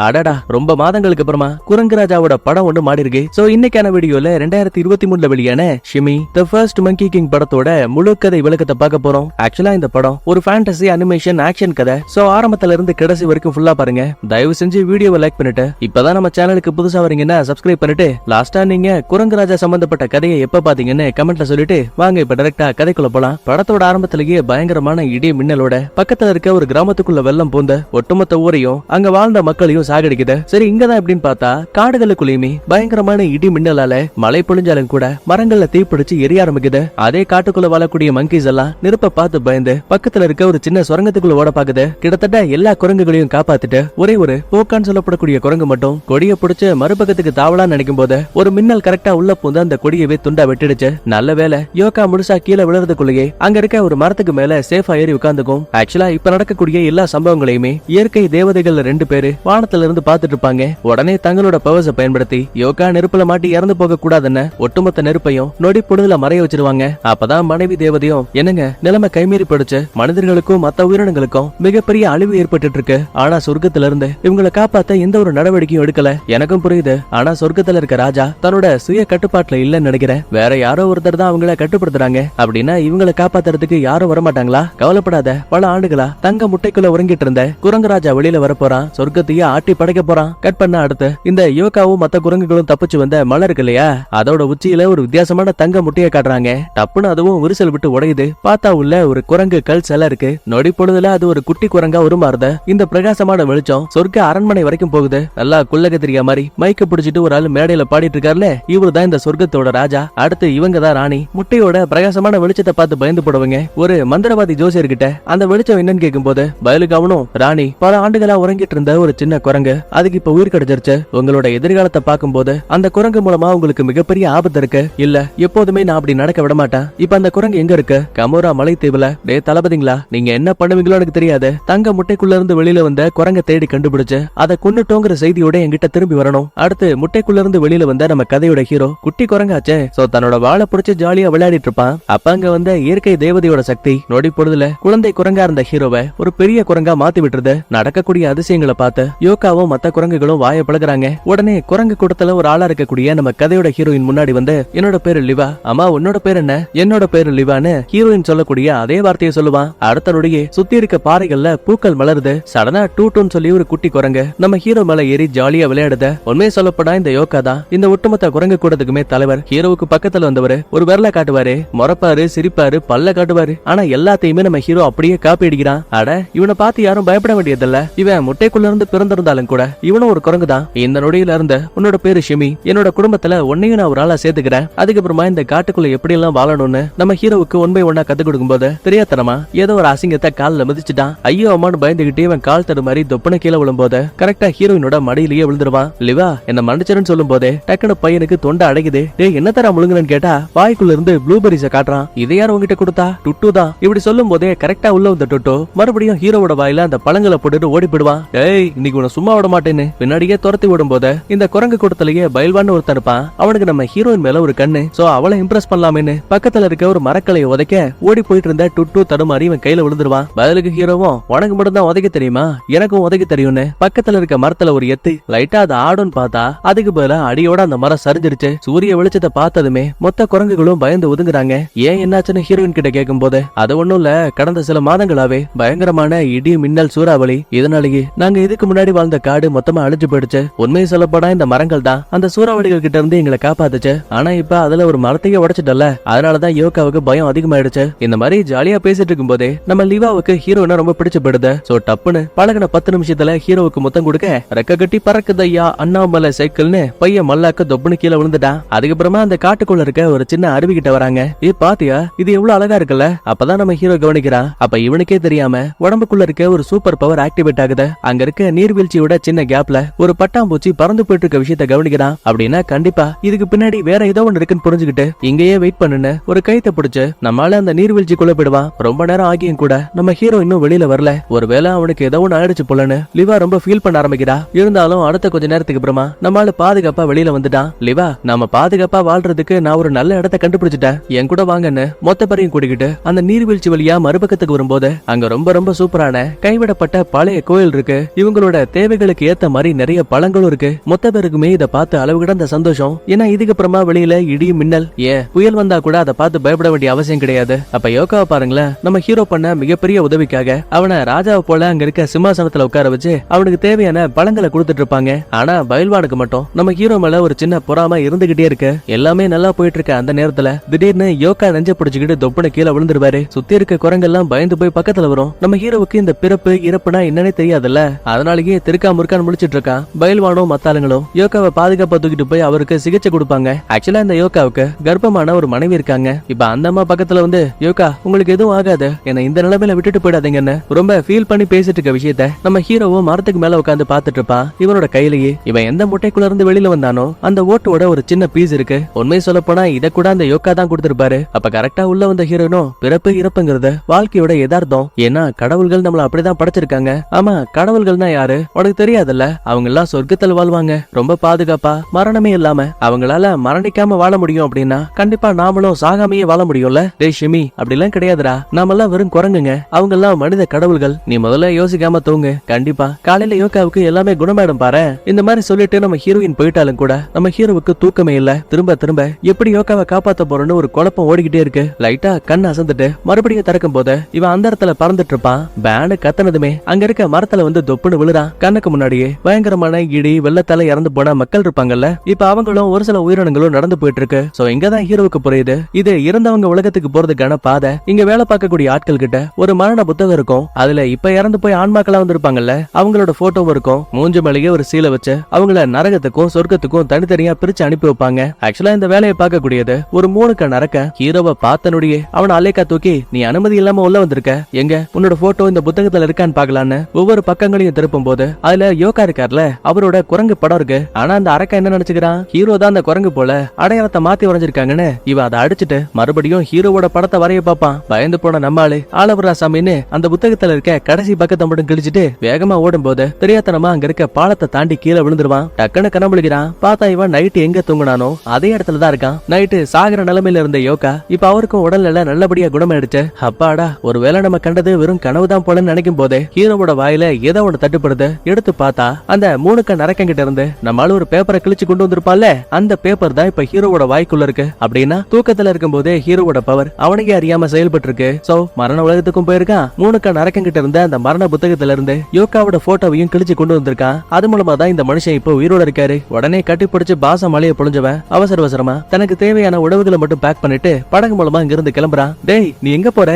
அடடா, ரொம்ப மாதங்களுக்கு அப்புறமா குரங்குராஜாவோட படம் ஒண்ணு மாறி இருக்கு. சோ இன்னைக்கான வீடியோல 2023 வெளியான ஷிமி தி ஃபர்ஸ்ட் மங்கி கிங் படத்தோட முழு கதை விளக்கத்தை பார்க்க போறோம். ஆக்சுவலா இந்த படம் ஒரு ஃபேண்டசி அனிமேஷன் ஆக்ஷன் கதை. சோ ஆரம்பத்துல இருந்து கடைசி வரைக்கும் ஃபுல்லா பாருங்க. தயவு செஞ்சு வீடியோவை லைக் பண்ணிட்டு இப்பதான் நம்ம சேனலுக்கு புதுசா வரீங்கன்னா சப்ஸ்கிரைப் பண்ணிட்டு லாஸ்டா நீங்க குரங்குராஜா சம்பந்தப்பட்ட கதையை எப்ப பாத்தீங்கன்னு கமெண்ட்ல சொல்லிட்டு வாங்க இப்ப டைரக்டா கதைக்குள்ள போலாம். படத்தோட ஆரம்பத்திலேயே பயங்கரமான இடி மின்னலோட பக்கத்துல இருக்க ஒரு கிராமத்துக்குள்ள வெள்ளம் பூந்த ஒட்டுமொத்த ஊரையும் அங்க வாழ்ந்த மக்களையும் சாகடிக்குது. சரி, இங்கதான் எப்படின்னு பார்த்தா காடுகளுக்குள்ளயுமே பயங்கரமான இடி மின்னலால மழை பொழிஞ்சாலும் கூட மரங்கள்ல தீப்பிடிச்சு எரிய ஆரம்பிக்குது. அதே காட்டுக்குள்ள வாழக்கூடிய மங்கீஸ் எல்லாம் நெருப்ப பார்த்து பயந்து பக்கத்துல இருக்க ஒரு சின்ன சுரங்கத்துக்குள்ள ஓட பாக்குது. கிட்டத்தட்ட எல்லா குரங்குகளையும் காப்பாத்திட்டு ஒரே ஒரு போக்கான்னு சொல்லப்படக்கூடிய குரங்கு மட்டும் கொடிய பிடிச்சு மறுபக்கத்துக்கு தாவலான்னு நினைக்கும் போது ஒரு மின்னல் கரெக்டா உள்ள பூந்து அந்த கொடியவே துண்டா வெட்டிடுச்சு. நல்ல வேலை யோகா முழுசா கீழே விழுறதுக்குள்ளேயே அங்க இருக்க ஒரு மரத்துக்கு மேல சேஃபா ஏறி உட்கார்ந்துக்கும். ஆக்சுவலா இப்ப நடக்கக்கூடிய எல்லா சம்பவங்களையுமே இயற்கை தேவதைகள் 2 பேரு வானத்துல இருந்து பாத்துட்டு இருப்பாங்க. உடனே தங்களோட பவர்ஸை பயன்படுத்தி யோகா நெருப்புல மாட்டி இறந்து போக கூடாதுன்னு ஒட்டுமொத்த நெருப்பையும் நொடி பொழுதுல மறைய வச்சிருவாங்க. அப்பதான் மனைவி தேவதையும் என்னங்க நிலைமை கைமீறி போடுச்சு, மனிதர்களுக்கும் மத்த உயிரினங்களுக்கும் மிகப்பெரிய அழிவு ஏற்பட்டு இருக்கு. ஆனா சொர்க்கத்துல இருந்து இவங்களை காப்பாத்த எந்த ஒரு நடவடிக்கையும் எடுக்கல. எனக்கும் புரியுது, ஆனா சொர்க்கத்துல இருக்க ராஜா தன்னோட சுய கட்டுப்பாட்டுல இல்லன்னு நினைக்கிறேன். வேற யாரோ ஒருத்தர் தான் அவங்கள கட்டுப்படுத்துறாங்க. அப்படின்னா இவங்களை காப்பாத்துறதுக்கு யாரும் வரமாட்டாங்களா? கவலைப்படாத, பல ஆண்டுகளா தங்க முட்டைக்குள்ள உறங்கிட்டு இருந்த குரங்குராஜா வெளியில வர போறான். சொர்க்கத்தையே ஆட்டி படைக்க போறான். கட் பண்ண அடுத்து இந்த யோகாவும் மத்த குரங்குகளும் தப்பிச்சு வந்த மலை இருக்கு இல்லையா, அதோட உச்சியில ஒரு வித்தியாசமான தங்க முட்டையை காட்டுறாங்க. டப்புன்னு அதுவும் விரிசல் விட்டு உடையுது. பார்த்தா உள்ள ஒரு குரங்கு கல் சிலை இருக்கு. நொடி பொழுதுல அது ஒரு குட்டி குரங்கா உருமாறுத. இந்த பிரகாசமான வெளிச்சம் சொர்க்க அரண்மனை வரைக்கும் போகுது. நல்லா குள்ளக தெரியா மாதிரி மைக்க பிடிச்சிட்டு ஒரு ஆள் மேடையில பாடிட்டு இருக்காருல, இவரு தான் இந்த சொர்க்கத்தோட ராஜா. அடுத்து இவங்க தான் ராணி. முட்டையோட பிரகாசமான வெளிச்சத்தை பார்த்து பயந்து போடுவங்க. ஒரு மந்திரவாதி ஜோசியர்கிட்ட அந்த வெளிச்சம் என்னன்னு கேட்கும் போது பயலுக்கு அவனும் ராணி பல ஆண்டுகளா உறங்கிட்டு இருந்த ஒரு சின்ன குரங்கு, அதுக்கு இப்ப உயிர் கிடைச்சிருச்சு. உங்களோட எதிர்காலத்தை பார்க்கும் போது அந்த குரங்கு மூலமா உங்களுக்கு மிகப்பெரிய ஆபத்து இருக்கு. இல்ல எப்போதுமே நான் அப்படி நடக்க விட மாட்டேன். இப்ப அந்த குரங்கு எங்க இருக்கு? கமோரா மலை தீவுல. டே தளபதிங்களா, நீங்க என்ன பண்ணுவீங்களோ எனக்கு தெரியாது. தங்க முட்டைக்குள்ள இருந்து வெளியில வந்த குரங்க தேடி கண்டுபிடிச்சு அதை கொன்னுட்டோங்கிற செய்தியோட என்கிட்ட திரும்பி வரணும். அடுத்து முட்டைக்குள்ள இருந்து வெளியில வந்த நம்ம கதையோட ஹீரோ குட்டி குரங்காச்சே. சோ தன்னோட வாழை பிடிச்சு ஜாலியா விளையாடிட்டு இருப்பான். அப்ப அங்க வந்த இயற்கை தேவதையோட சக்தி நொடி பொழுதுல குழந்தை குரங்கா இருந்த ஹீரோவை ஒரு பெரிய குரங்கா மாத்தி விட்டுருது. நடக்கக்கூடிய அதிசயங்களை பார்த்து யோகாவும் மத்த குரங்குகளும் வாய பழகுறாங்க. உடனே குரங்கு கூட்டத்துல ஒரு ஆளா இருக்கக்கூடிய நம்ம கதையோட ஹீரோயின் முன்னாடி வந்து என்னோட பேரு லிவா. அம்மா உன்னோட பேர் என்ன? என்னோட பேரு லிவான்னு ஹீரோயின் சொல்லக்கூடிய அதே வார்த்தையை சொல்லுவான். அடுத்த நொடியே சுத்தி இருக்க பாறைகள்ல பூக்கள் மலருது. சடனா டூட்டுன்னு சொல்லி ஒரு குட்டி குரங்கு நம்ம ஹீரோ மேல ஏறி ஜாலியா விளையாடுத. உண்மையை சொல்லப்படா இந்த யோகா தான் இந்த ஒட்டுமொத்த குரங்கு கூட்டத்துக்குமே தலைவர். ஹீரோவுக்கு பக்கத்துல வந்தவரு ஒரு விரல காட்டுவாரு, முறப்பாரு, சிரிப்பாரு, பல்ல காட்டுவாரு. ஆனா எல்லாத்தையுமே நம்ம ஹீரோ அப்படியே காப்பி அடிக்கிறான். அட, இவனை பார்த்து யாரும் பயப்பட வேண்டியதில்ல. இவன் முட்டைக்குள்ள இருந்து பிறந்திருந்தாலும் கூட இவனும் ஒரு குரங்கு தான். இந்த நொடியில இருந்து உன்னோட பேரு ஷிமி. என்னோட குடும்பத்துல உன்னையும் நான் ஒரு ஆளா சேர்த்துக்கிறேன். அதுக்கப்புறமா இந்த காட்டுக்குள்ள எப்படி எல்லாம் வாழணும்னு நம்ம ஹீரோவுக்கு ஒன் பை ஒன்னா கத்து கொடுக்கும் போது தெரியாதனமா ஏதோ ஒரு அசிங்கத்தை கால்ல மிதிச்சுட்டான். ஐயோ அம்மான்னு பயந்துகிட்டே இவன் கால் தடுமாறி தொப்புன கீழே விழும் போது கரெக்டா ஹீரோயினோட மடியிலேயே விழுந்துருவான். லிவா என்ன மன்னிச்சிருன்னு சொல்லும் போதே டக்குனு பையனுக்கு தொண்டை அடைக்குது. டே என்ன தர முழுங்குன்னு கேட்டா வாய்க்குள்ள இருந்து ப்ளூபெரிஸ காட்டுறான். இதை யார் உங்ககிட்ட கொடுத்தா? டுட்டு தான். இப்படி சொல்லும் போதே கரெக்டா உள்ள வந்த டுட்டு மறுபடியும் ஹீரோவோட வாயில அந்த பழங்களை போட்டுட்டு ஓடி போடுவான். ஏய் இன்னைக்கு உன சும்மா விட மாட்டேன்னு பின்னாடியே துரத்தி விடும் போது இந்த குரங்கு கூட்டத்திலேயே பயில்வான்னு ஒருத்தன் இருப்பான். அவனுக்கு நம்ம ஹீரோயின் மேல ஒரு கண்ணு. சோ அவளை இம்ப்ரெஸ் பண்ணலாமேன்னு பக்கத்துல இருக்க ஒரு மரக்கலையை உதைக்க ஓடி போயிட்டு இருந்த டுட்டு தடுமாறி இவன் கையில விழுந்துருவான். பதிலுக்கு ஹீரோவும் உனக்கு மட்டும் தான் உதைக்க தெரியுமா, எனக்கும் உதைக்க தெரியும்னு பக்கத்துல இருக்க மரத்துல ஒரு எத்து லைட்டா அது ஆடுன்னு பார்த்தா அதுக்கு பதிலா அடியோட அந்த மரம் சரிஞ்சிருச்சு. சூரிய வெளிச்சத்தை பார்த்ததுமே மொத்த குரங்குகளும் பயந்து ஒதுங்குறாங்க. ஏன் என்னாச்சுன்னு ஹீரோயின் கிட்ட கேட்கும் போது அது ஒண்ணும் இல்ல, கடந்த சில மாதங்களாவே பயங்கரமான இடி மின்னல் சூறாவளி, இதனாலேயே நாங்க இதுக்கு முன்னாடி வாழ்ந்த காடு மொத்தமா அழிஞ்சு போயிடுச்சு. உண்மையை சொல்லப்படா இந்த மரங்கள் தான் அந்த சூறாவளிகள் கிட்ட இருந்து எங்களை காப்பாத்துச்சு. ஆனா இப்ப அதுல ஒரு மரத்தையே உடைச்சிட்டல, அதனாலதான் யோகாவுக்கு பயம் அதிகமாயிடுச்சு. இந்த மாதிரி ஜாலியா பேசிட்டு இருக்கும் போதே நம்ம லிவாவுக்கு ஹீரோயினா ரொம்ப பிடிச்சு போயிடுது. சோ டப்புன்னு பழகின 10 நிமிஷத்துல ஹீரோவுக்கு முத்தம் கொடுக்க ரெக்க கட்டி பறக்குதையா அண்ணாமலை சைக்கிள்னு பையன் மல்லாக்க தொப்புனு கீழே விழுந்துட்டான். அதுக்கப்புறமா அந்த காட்டுக்குள்ள இருக்க ஒரு சின்ன அருவி கிட்ட வராங்க. ஏ பாத்தியா இது எவ்வளவு அழகா இருக்குல்ல? அப்பதான் நம்ம ஹீரோ கவனிக்கிறான். அப்ப இவனுக்கே தெரியாம உடம்புக்குள்ள இருக்க ஒரு சூப்பர் பவர் ஆக்டிவேட் ஆகுது. அங்க இருக்க நீர்வீழ்ச்சியோட சின்ன கேப்ல ஒரு பட்டாம்பூச்சி பறந்து போயிட்டு இருக்க விஷயத்த கவனிக்கிறான். அப்படின்னா கண்டிப்பா இதுக்கு பின்னாடி வேற ஏதோ ஒண்ணு இருக்குன்னு புரிஞ்சுக்கிட்டு இங்கேயே வெயிட் பண்ணுன்னு ஒரு கைத்தை பிடிச்சு நம்மளால அந்த நீர்வீழ்ச்சிக்குள்ள போயிடுவான். ரொம்ப நேரம் ஆகியும் கூட நம்ம ஹீரோ இன்னும் வெளியில வரல. ஒருவேளை அவனுக்கு ஏதோ ஒண்ணு ஆயிடுச்சு போலன்னு லிவா ரொம்ப ஃபீல் பண்ண ஆரம்பிக்கிறா. இருந்தாலும் அடுத்த கொஞ்ச நேரத்துக்கு அப்புறமா நம்மளால பாதுகாப்பா வெளியில வந்துட்டான். லிவா நம்ம பாதுகாப்பா வாழ்றதுக்கு நான் ஒரு நல்ல இடத்தை கண்டுபிடிச்சிட்டேன், என் கூட வாங்கன்னு மொத்த பேரையும் கூட்டிக்கிட்டு அந்த நீர்வீழ்ச்சி வழியா மறுபக்கத்துக்கு வரும்போது அங்க ரொம்ப ரொம்ப சூப்பரான கைவிடப்பட்ட பழைய கோயில் இருக்கு. இவங்களோட தேவை தேவைகளுக்கு ஏத்த மாதிரி நிறைய பழங்களும் இருக்கு. மொத்த பேருக்குமே இத பார்த்து அளவு கிடந்த சந்தோஷம். ஏன்னா இதுக்கு அப்புறமா வெளியில இடி மின்னல் புயல் வந்தா கூட அதை பார்த்து பயப்பட வேண்டிய அவசியம் கிடையாது. அப்ப யோகாவை பாருங்களேன், நம்ம ஹீரோ பண்ண மிகப்பெரிய உதவிக்காக அவனை ராஜாவை போல அங்க இருக்க சிம்மாசனத்துல உட்கார வச்சு அவனுக்கு தேவையான பழங்களை கொடுத்துட்டு இருப்பாங்க. ஆனா பயில்வானுக்கு மட்டும் நம்ம ஹீரோ மேல ஒரு சின்ன பொறாம இருந்துகிட்டே இருக்கு. எல்லாமே நல்லா போயிட்டு இருக்க அந்த நேரத்துல திடீர்னு யோகா நெஞ்ச பிடிச்சுக்கிட்டு தொப்புன கீழே விழுந்துருவாரு. சுத்தி இருக்க குரங்கெல்லாம் பயந்து போய் பக்கத்துல வரும். நம்ம ஹீரோவுக்கு இந்த பிறப்பு இறப்புனா என்னன்னே தெரியாதுல்ல, அதனாலேயே திருக்கா முறுக்கான்னு முடிச்சிட்டு இருக்கான். பயில்வானும் மத்தாளுங்களும் யோகாவை பாதுகாப்பா தூக்கிட்டு போய் அவருக்கு சிகிச்சை கொடுப்பாங்க. ஆக்சுவலா இந்த யோகாவுக்கு கர்ப்பமான ஒரு மனைவி இருக்காங்க. இப்ப அந்த அம்மா பக்கத்துல வந்து யோகா உங்களுக்கு எதுவும் ஆகாது, என்ன இந்த நிலைமையில விட்டுட்டு போயிடாதீங்கன்னு ரொம்ப ஃபீல் பண்ணி பேசிட்டு இருக்க விஷயத்த நம்ம ஹீரோவும் மரத்துக்கு மேல உட்காந்து பாத்துட்டு இருப்பான். இவனோட கையிலேயே இவன் எந்த முட்டைக்குள்ள இருந்து வெளியில வந்தானோ அந்த ஓட்டோட ஒரு சின்ன பீஸ் இருக்கு. உண்மை சொல்ல போனா இத கூட அந்த யோகா தான் கொடுத்திருப்பாரு. அப்ப கரெக்டா உள்ள வந்த ஹீரோனும் பிறப்பு இறப்புங்கிறது வாழ்க்கையோட யதார்த்தம். ஏன்னா கடவுள்கள் நம்மள அப்படிதான் படைச்சிருக்காங்க. ஆமா, கடவுள்கள்னா யாரு உனக்கு தெரியாதுல்ல, அவங்க எல்லாம் சொர்க்கத்தில் வாழ்வாங்க, ரொம்ப பாதுகாப்பா, மரணமே இல்லாம. அவங்களால மரணிக்காம வாழ முடியும் அப்படின்னா கண்டிப்பா நாமளும் சாகாமையே வாழ முடியும்ல. டேய் ஷிமி, அப்படிலாம் கிடையாதுடா, நாமெல்லாம் வெறும் குரங்குங்க, அவங்க எல்லாம் மனித கடவுள்கள். நீ முதல்ல யோசிக்காம தூங்கு, கண்டிப்பா காலையில யோகாவுக்கு எல்லாமே குணமாயிடும் பாரு. இந்த மாதிரி சொல்லிட்டு நம்ம ஹீரோயின் போயிட்டாலும் கூட நம்ம ஹீரோவுக்கு தூக்கமே இல்ல. திரும்ப திரும்ப எப்படி யோகாவை காப்பாத்த போறோன்னு ஒரு குழப்பம் ஓடிக்கிட்டே இருக்கு. லைட்டா கண் அசந்துட்டு மறுபடியும் திறக்கும் போது இவன் அந்த இடத்துல பறந்துட்டு இருப்பான். பேனு கத்தனதுமே அங்க இருக்க மரத்துல வந்து தொப்புன்னு விழுறான். கண்ணுக்கு முன்னாடியே பயங்கரமான இடி வெள்ளத்தால இறந்து போன மக்கள் இருப்பாங்கல்ல, இப்ப அவங்களும் ஒரு சில உயிரினங்களும் நடந்து போயிட்டு இருக்கு. சோ இங்கதான் ஹீரோவுக்கு புரியுது, இது இறந்தவங்க உலகத்துக்கு போறதுக்கான பாதை. இங்க வேலை பார்க்கக்கூடிய ஆட்கள் கிட்ட ஒரு மரண புத்தகம் இருக்கும். அதுல இப்ப இறந்து போய் ஆன்மாக்களா வந்திருப்பாங்கல்ல, அவங்களோட போட்டோவும் இருக்கும். மூஞ்சு மளிகை ஒரு சீலை வச்சு அவங்கள நரகத்துக்கும் சொர்க்கத்துக்கும் தனித்தனியா பிரிச்சு அனுப்பி வைப்பாங்க. ஆக்சுவலா இந்த வேலையை பார்க்கக்கூடியது ஒரு 3 கண் நரக்க. ஹீரோவை பார்த்தனுடைய அவனை அலேக்கா தூக்கி, நீ அனுமதி இல்லாம உள்ள வந்திருக்க, எங்க உன்னோட போட்டோ இந்த புத்தகத்துல இருக்கான்னு பாக்கலான்னு ஒவ்வொரு பக்கங்களையும் திருப்பும் போது அதுல யோகா இருக்கார்ல, அவரோட குரங்கு படம் இருக்கு. ஆனா அந்த அரக்கா என்ன நினைச்சுக்கிறான், ஹீரோ தான் அந்த குரங்கு போல அடையாளத்தை மாத்தி வரைஞ்சிருக்காங்கன்னு இவன் அதை அடிச்சுட்டு மறுபடியும் ஹீரோவோட படத்தை வரைய பாப்பான். பயந்து போன நம்மாளு ஆளவரா சாமின்னு அந்த புத்தகத்துல இருக்க கடைசி பக்கத்தை மட்டும் கிழிச்சிட்டு வேகமா ஓடும் போது தெரியாதனமா அங்க இருக்க பாலத்தை தாண்டி கீழே விழுந்துருவான். டக்குன்னு கனமுழுகிறான். பார்த்தா இவன் நைட்டு எங்க தூங்குனானோ அதே இடத்துலதான் இருக்கான். நைட்டு சாகிற நிலைமையில இருந்த யோகா இப்ப அவருக்கும் உடல்நிலை நல்லபடியா குணமாயிடுச்சு. அப்பாடா, ஒருவேளை நம்ம கண்டது வெறும் கனவுதான் போலன்னு நினைக்கும் போதே ஹீரோவோட வாயில ஏதோ ஒண்ணு தட்டுப்படுது. எடுத்து பார்த்தா அந்த 3 கண் நரக்கங்கிட்ட இருந்து நம்மளால ஒரு பேப்பரை கிழிச்சு கொண்டு வந்திருப்பான்ல, அந்த பேப்பர் தான் இப்ப ஹீரோவோட வாய்க்குள்ள இருக்கு. அப்படின்னா தூக்கத்துல இருக்கும் போதே ஹீரோவோட பவர் அவனுக்கே அறியாம செயல்பட்டு இருக்கு. சோ மரண உலகத்துக்கும் போயிருக்கான். 3 கண் நரக்கங்கிட்ட இருந்த அந்த மரண புத்தகத்துல இருந்து யோகாவோட போட்டோவையும் கிழிச்சு கொண்டு வந்திருக்கான். அது மூலமா தான் இந்த மனுஷன் இப்ப உயிரோட இருக்காரு. உடனே கட்டிப்பிடிச்சு பாச மலையை பொழிஞ்சவன் அவசர அவசரமா தனக்கு தேவையான உணவுகளை மட்டும் பேக் பண்ணிட்டு படகு மூலமா இங்கிருந்து கிளம்புறான். டேய், நீ எங்க போற?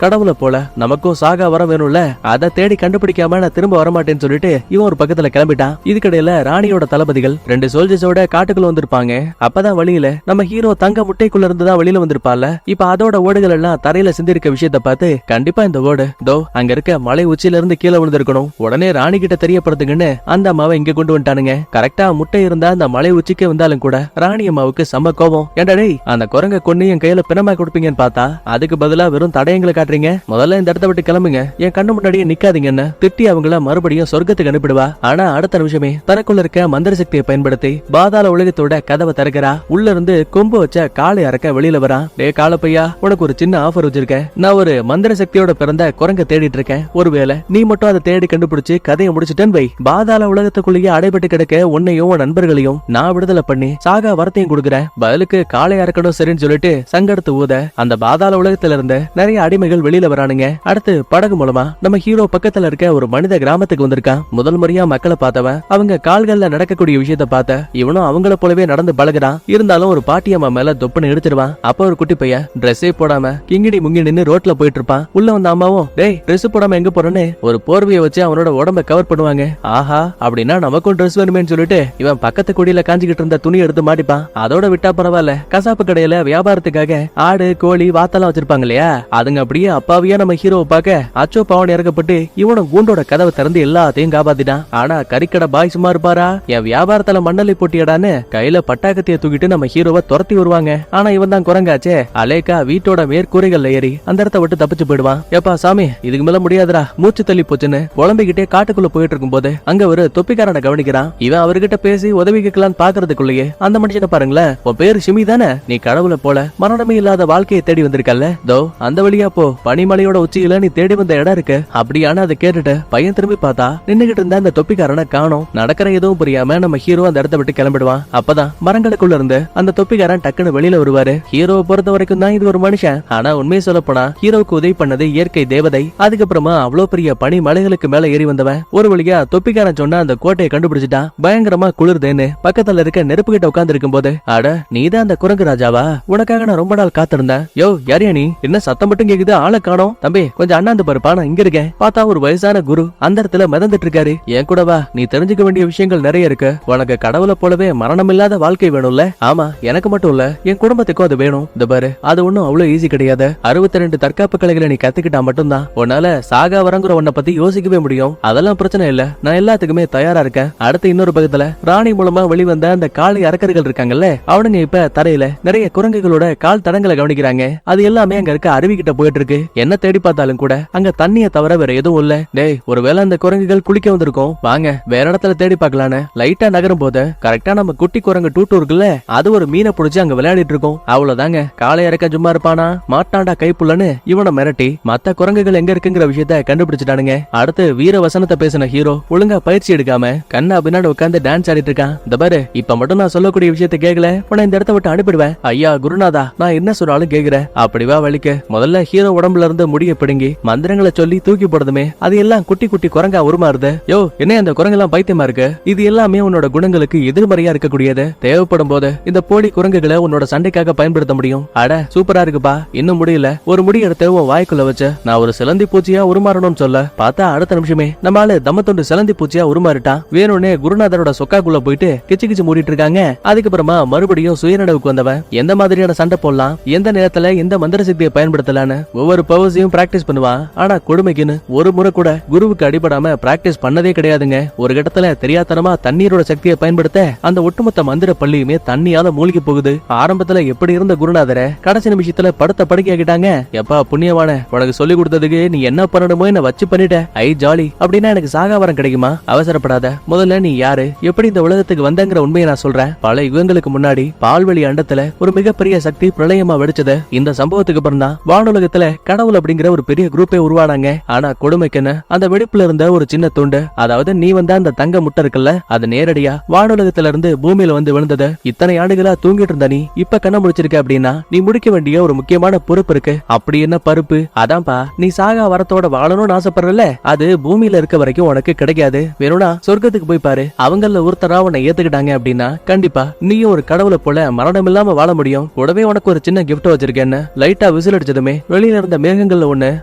கடவுளை போல நமக்கும் சாகா வர வேணும்ல, அதை தேடி கண்டுபிடிக்காம நான் திரும்ப வரமாட்டேன்னு சொல்லிட்டு இவன் ஒரு பக்கத்துல கிளம்பிட்டான். இதுக்கடையில ராணியோட தளபதிகள் 2 சோல்ஜர்ஸோட காட்டுக்குள்ள வந்திருப்பாங்க. அப்பதான் வழியில நம்ம ஹீரோ தங்க முட்டைக்குள்ள இருந்துதான் வெளியில வந்திருப்பால. இப்ப அதோட ஓடுகள் எல்லாம் தரையில சிந்திருக்க விஷயத்த பார்த்து கண்டிப்பா இந்த ஓடு தோ அங்க இருக்க மலை உச்சியில இருந்து கீழே விழுந்திருக்கணும், உடனே ராணி கிட்ட தெரியப்படுத்துங்கன்னு அந்த அம்மாவை இங்க கொண்டு வந்துட்டானுங்க. கரெக்டா முட்டை இருந்தா அந்த மலை உச்சிக்கு வந்தாலும் கூட ராணி அம்மாவுக்கு செம்ம கோபம். ஏண்டா டேய், அந்த குரங்க கொண்டு என் கையில பிணமா கொடுப்பீங்கன்னு பார்த்தா அதுக்கு பதிலா வெறும் தடயங்களை காட்டுறீங்க, முதல்ல இந்த இடத்த விட்டு கிளம்புங்க, என் கண்ணு முன்னாடியே நிக்காதீங்கன்னு திட்டி அவங்கள மறுபடியும் சொர்க்கத்துக்கு அனுப்பிடுவா. ஆனா அடுத்த நிமிஷமே தனக்குள்ள இருக்க மந்திர சக்தியை பயன்படுத்தி பாதாள உலகத்தோட கதவை திறக்கிறா. உள்ள இருந்து கொம்பு வச்ச காளை அரக்க வெளியில வரான். டே காலப்பையா, உனக்கு ஒரு சின்ன ஆஃபர் வச்சிருக்கேன். நான் ஒரு மந்திர சக்தியோட பிறந்த குரங்க தேடிட்டு இருக்கேன். ஒருவேளை நீ மட்டும் அதை தேடி கண்டுபிடிச்சு கதையை முடிச்சுட்டேன் வை, பாதாள உலகத்துக்குள்ளேயே அடைபட்டு கிடக்க உன்னையும் உன் நண்பர்களையும் நான் விடுதலை பண்ணி சாகா வரத்தையும் கொடுக்குறேன். பதிலுக்கு காளை அரக்கணும் சரின்னு சொல்லிட்டு சங்கடத்து ஊத அந்த பாதாள உலகத்துல இருந்து நிறைய அடிமைகள் வெளியில வரானுங்க. அடுத்து படகு மூலமா நம்ம ஹீரோ பக்கத்துல இருக்க ஒரு மனித கிராமத்துக்கு வந்திருக்கான். முதல் முறையா மக்களை பார்த்தவன் அவங்க கால்கள்ல நடக்கக்கூடிய விஷயத்த பார்த்த இவனும் அவங்கள போலவே நடந்து பழகுறான். இருந்தாலும் ஒரு பாட்டியம்மா மேல தொப்புன்னு எடுத்துருவான். அப்ப ஒரு குட்டி பையன் ட்ரெஸ்ஸே போடாம கிங்கிடி முங்கி நின்னு ரோட்ல போயிட்டு இருப்பான். உள்ள வந்த அம்மாவும் டேய் ட்ரெஸ் போடாம எங்க போறேன்னு ஒரு போர்வையை வச்சு அவனோட உடம்ப கவர் பண்ணுவாங்க. ஆஹா, அப்படின்னா நமக்கும் ட்ரெஸ் வேணுமேன்னு சொல்லிட்டு இவன் பக்கத்து குடியில காஞ்சிக்கிட்டு இருந்த துணி எடுத்து மாட்டிப்பான். அதோட விட்டா பரவாயில்ல, கசாப்பு கடையில வியாபாரத்துக்காக ஆடு கோழி வாத்தெல்லாம் வச்சிருப்பாங்க இல்லையா, அதுங்க அப்படியே அப்பாவியா நம்ம ஹீரோவை பார்க்க அச்சோ பாவன் இறக்கப்பட்டு இவனும் கூண்டோட கதவை திறந்து எல்லாத்தையும் காப்பாத்திட்டான். ஆனா கறிக்கடை பாய் சும்மா இருப்பாரா, என் வியாபாரத்துல மண்ணலை போட்டியடான்னு கையில பட்டாக்கத்தைய தூக்கிட்டு நம்ம ஹீரோவை துரத்தி வருவாங்க. ஆனா இவன் தான் குரங்காச்சே, அலேக்கா வீட்டோட மேற்கூரைகள்ல ஏறி அந்த இடத்த விட்டு தப்பிச்சு போயிடுவான். எப்பா சாமி, இதுக்கு மேல முடியாதுடா, மூச்சு தள்ளி போச்சுன்னு புலம்பிக்கிட்டே காட்டுக்குள்ள போயிட்டு இருக்கும் போது அங்க ஒரு தொப்பிக்காரனை கவனிக்கிறான். இவன் அவர்கிட்ட பேசி உதவி கேட்கலான்னு பாக்குறதுக்குள்ளேயே அந்த மனுஷனை பாருங்களேன், உன் பேரு ஷிமி தானே, நீ கடவுளை போல மரணமே இல்லாத வாழ்க்கையை தேடி வந்திருக்கல்ல, தோ அந்த வழியா போ, பனிமலையோட உச்சியில நீ தேடி வந்த இடம் இருக்கு அப்படியான அதை கேட்டுட்டு பையன் திரும்பி பார்த்தா நின்னுகிட்டு நின்னுகிட்டு இருந்த அந்த தொப்பிக்காரனை காணோம். நடக்கிற எதுவும் புரியாம நம்ம ஹீரோ அந்த இடத்த விட்டு கிளம்பிடுவான். அப்பதான் மரங்களுக்குள்ள இருந்து அந்த தொப்பிக்காரன் டக்குன்னு வெளியில வருவாரு. ஹீரோவை பொறுத்த வரைக்கும் தான் இது ஒரு மனுஷன். ஆனா உண்மையை சொல்ல போனா ஹீரோவுக்கு உதவி பண்ணது இயற்கை தேவதை. அதுக்கப்புறமா அவ்வளவு பெரிய பனி மலைகளுக்கு மேல ஏறி வந்தவன் ஒரு வழியா தொப்பிக்காரன் சொன்ன அந்த கோட்டையை கண்டுபிடிச்சிட்டான். பயங்கரமா குளிர்தேன்னு பக்கத்துல இருக்க நெருப்பு கிட்ட உட்கார்ந்து இருக்கும் போது, அட நீதான் அந்த குரங்கு ராஜாவா? உனக்காக நான் ரொம்ப நாள் காத்திருந்தேன். யோ யாரியா நீ? என்ன சத்தம் மட்டும் கேக்குது, ஆளை காணோம். தம்பி கொஞ்சம் அண்ணாந்து பாருப்பா, நான் இங்க இருக்கேன். பார்த்தா ஒரு வயசான குரு அந்த இடத்துல மிதந்துட்டு இருக்காரு. என் கூட வா, நீ தெரிஞ்சுக்க வேண்டிய விஷயங்கள் நிறைய இருக்கு. உனக்கு கடவுளை போலவே மரணம் இல்லாத வாழ்க்கை வேணும்ல? ஆமா, எனக்கு மட்டும் இல்ல என் குடும்பத்துக்கும் அது வேணும். இந்த பாரு, அது ஒண்ணும் அவ்வளவு ஈஸி கிடையாது. 62 தற்காப்பு கலைகளை நீ கத்துக்கிட்டா மட்டும்தான் உன்னால சாகா வரங்குற உன்னை பத்தி யோசிக்கவே முடியும். அதெல்லாம் பிரச்சனை இல்ல, நான் எல்லாத்துக்குமே தயாரா இருக்கேன். அடுத்து இன்னொரு பக்கத்துல ராணி மூலமா வெளிவந்த அந்த காளை அரக்கர்கள் இருக்காங்கல்ல, அவனுங்க இப்ப தரையில நிறைய குரங்குகளோட கால் தடங்களை கவனிக்கிறாங்க. அது எல்லாமே அங்க இருக்க அருவி கிட்ட போயிட்டு இருக்கு. என்ன தேடி பார்த்தாலும் கூட அங்க தண்ணியை தவிர வேற எதுவும் இல்ல. டேய், ஒருவேளை அந்த குரங்குகள் குளிக்க வந்திருக்கும், வாங்க வேற இடத்துல தேடி பார்க்கலான்னு லைட்டா நகரும் போது கரெக்டா நம்ம குட்டி குரங்கு டூட்டு இருக்குல்ல, அது ஒரு மீனை புடிச்சு அங்க விளையாடிட்டு இருக்கும். அவ்வளவுதாங்க, காளை இறக்க சும்மா இருப்பானா, மாட்டாண்டா கைப்புள்ளன்னு இவனை மிரட்டி மத்த குரங்குகள் எங்க இருக்குங்கிற விஷயத்த கண்டுபிடிச்சிட்டானுங்க. அடுத்து வீர வசனத்தை பேசின ஹீரோ ஒழுங்கா பயிற்சி எடுக்காம கண்ணா பின்னாடி உட்காந்து டான்ஸ் ஆடிட்டு இருக்கான். இந்த பாரு, இப்ப மட்டும் நான் சொல்லக்கூடிய விஷயத்த கேட்கல, உன்னை இந்த இடத்த விட்டு அனுப்பிடுவேன். ஐயா குருநாதா, நான் என்ன சொன்னாலும் கேக்குறேன். அப்படிவா வலிக்க. முதல்ல ஹீரோ உடம்புல இருந்து முடிய பிடுங்கி மந்திரங்களை சொல்லி தூக்கி போடுதுமே, அது எல்லாம் குட்டி குட்டி குரங்கா உருமாறுது. யோ என்ன அந்த குரங்கெல்லாம் பைத்தியமா இருக்கு? இது எல்லாமே உன்னோட குணங்களுக்கு எதிர்மறையா இருக்கக்கூடியது. தேவைப்படும் போது இந்த போலி குரங்குகளை உன்னோட சண்டைக்காக பயன்படுத்த முடியும். அட சூப்பரா இருக்குப்பா, இன்னும் முடியல. ஒரு முடி எடுத்து உன் வாய்க்குள்ள வச்சு நான் ஒரு சிலந்தி பூச்சியா உருமாறணும்னு சொல்ல பார்த்தா அடுத்த நிமிஷமே நம்மால தம்மத்தொண்டு சிலந்தி பூச்சியா உருமாறிட்டான். வேணும்னே குருநாதரோட சொக்காக்குள்ள போயிட்டு கிச்சு கிச்சு மூடிட்டு இருக்காங்க. அதுக்கப்புறமா மறுபடியும் சுயநடவுக்கு வந்தவன் எந்த மாதிரியான சண்டை போடலாம், எந்த நேரத்துல எந்த மந்திர சக்தியை பயன்படுத்தலான்னு ஒவ்வொரு பவர்ஸையும் பிராக்டிஸ் பண்ணுவான். ஆனா கொடுமைக்குன்னு ஒரு முறை கூட குருவுக்கு அடிபடாம பிராக்டிஸ் பண்ணதே கிடையாதுங்க. ஒரு கட்டத்துல தெரியாதனமா தண்ணீரோட சக்தியை பயன்படுத்த அந்த ஒட்டுமொத்த மந்திர பள்ளியுமே தண்ணியால மூழ்கி போகுது. ஆரம்பத்துல எப்படி இருந்த குருநாதரை கடைசி நிமிஷத்துல படுத்த படுக்கை ஆகிட்டாங்க. எப்பா புண்ணியவான, உனக்கு சொல்லி கொடுத்ததுக்கு நீ என்ன பண்ணணுமோ என்ன வச்சு பண்ணிட்ட. ஐ ஜாலி. அப்படின்னா எனக்கு சாகாவரம் கிடைக்குமா? அவசரப்படாத. முதல்ல நீ யாரு, எப்படி இந்த உலகத்துக்கு வந்தங்கிற உண்மையை நான் சொல்றேன். பல யுகங்களுக்கு முன்னாடி பால்வெளி அண்டத்துல ஒரு மிகப்பெரிய சக்தி பிரளயமா வெடிச்சது. இந்த சம்பவத்துக்கு அப்புறம் தான் வானுலகத்துல கடவுள் அப்படிங்கிற ஒரு பெரிய குரூப்பே உருவானாங்க. ஆனா கொடுமைக்குன்னு அந்த வெடிப்புல இருந்த ஒரு சின்ன துண்டு, அதாவது நீ வந்த அந்த தங்க முட்டை இருக்குல்ல, அது நேரடியா வானுலகத்துல இருந்து பூமியில வந்து விழுந்தது. இத்தனை ஆண்டுகளா தூங்கிட்டு இருந்த நீ இப்ப கண்ண முடிச்சிருக்க அப்படின்னா நீ முடிக்க வேண்டிய ஒரு முக்கியமான பொறுப்பு இருக்கு. அப்படி என்ன பருப்பு? அதான்ப்பா, நீ சாகா வரத்தோட வாழணும்னு ஆசைப்படுறல, அது பூமியில இருக்க வரைக்கும் உனக்கு கிடைக்காது. வேணும்னா சொர்க்கத்துக்கு போய் பாரு. அவங்கள ஒருத்தரா உன்னை ஏத்துக்கிட்டாங்க அப்படின்னா கண்டிப்பா நீயும் ஒரு கடவுளை போல மரணம் இல்லாம வாழ முடியும். கூடவே உனக்கு ஒரு சின்ன கிஃப்ட் வச்சிருக்கேன்னு லைட்டா விசில் அடிச்சதுமே வெளியில இருந்த மேகங்கள்ல ஒண்ணு